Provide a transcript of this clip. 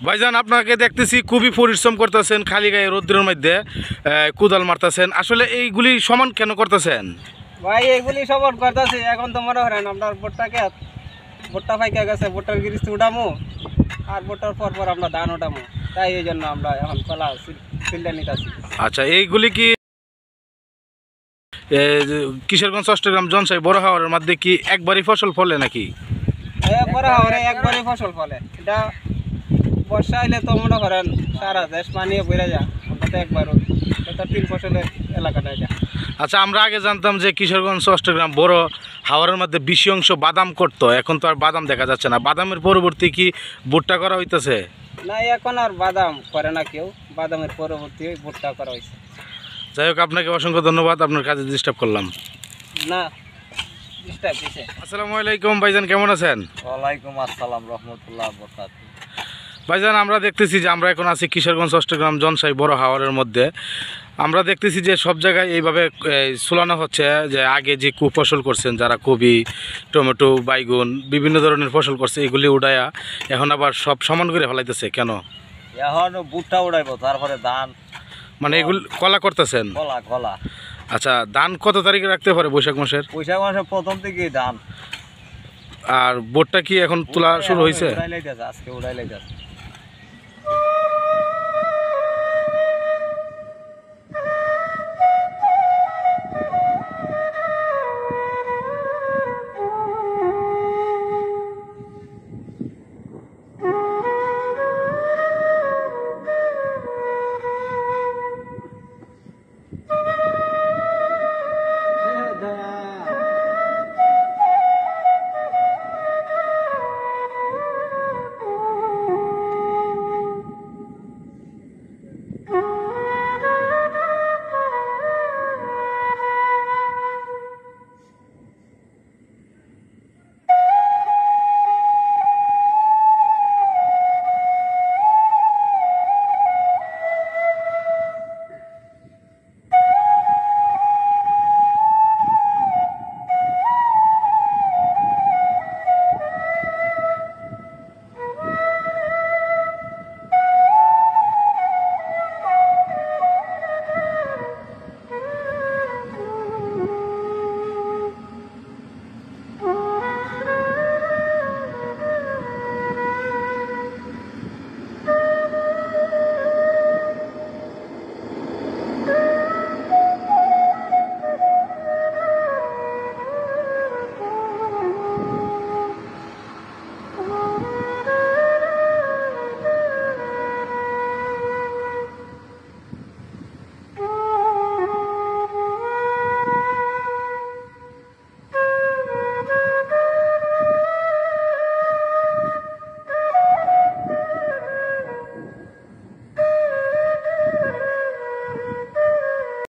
ভাইজান আপনাকে দেখতেছি খুবই পরিশ্রম করতেছেন, খালি গায়ে রৌদ্রের মধ্যে কোদাল মারতেছেন। আসলে এইগুলি সমান কেন করতেছেন? ভাই এগুলি সমান করতেছি। এখন তো মনে করেন আপনার ভুট্টা পাইকা গেছে, ভুট্টার গিরিস্তি উঠামো আর ভুট্টার পর আমরা ধান উঠামো, তাই এই জন্য আমরা এখন কলা ফিল্ডে নিতেছি। আচ্ছা, এইগুলি কি কিশোরগঞ্জ চট্টগ্রাম জনসাই বড় হাওরের মধ্যে কি একবারই ফসল ফলে নাকি? একবারই ফসল ফলে। এটা বর্ষা আইলে তো মনে করেন সারা দেশ পানিয়ে বেড়ে যায়, আমরা তো একবার এটা 3 ফসলের এলাকাটা এটা। আচ্ছা, আমরা আগে জানতাম যে কিশোরগঞ্জ চট্টগ্রাম বড় হাওরের মধ্যে বেশি অংশ বাদাম করতো, এখন তো আর বাদাম দেখা যাচ্ছে না। বাদামের পরবর্তী কি ভুট্টা করা হইতেছে? না, এখন আর বাদাম করে না কেউ, বাদামের পরবর্তী ভুট্টা করা হয়েছে। যাই হোক, আপনাকে অসংখ্য ধন্যবাদ, আপনার কাজে ডিস্টার্ব করলাম না। আসসালামু আলাইকুম ভাইজান, কেমন আছেন? ওয়ালাইকুম আসসালাম রহমতুল্লাহ বরকাতুহু। ভাইজান, আমরা দেখতেছি যে আমরা এখন আছি কিশোরগঞ্জ চট্টগ্রাম জনসাই বড় হাওরের মধ্যে। আমরা দেখতেছি যে সব জায়গায় এইভাবে সুলানো হচ্ছে যে আগে যে ফসল করছেন যারা কবি, টমেটো, বাইগুন বিভিন্ন ধরনের ফসল করছে, এগুলি উড়াইয়া এখন আবার সব সমান করে ফেলাইতেছে কেন? এখন ভুট্টা উড়াইব, তারপরে ধান, মানে এগুলি কলা করতেছেন? কলা। আচ্ছা, ধান কত তারিখে রাখতে পারে? বৈশাখ মাসের প্রথম থেকেই ধান। আর ভুট্টা কি এখন তোলা শুরু হয়েছে? আজকে উড়াই লাইতেছে।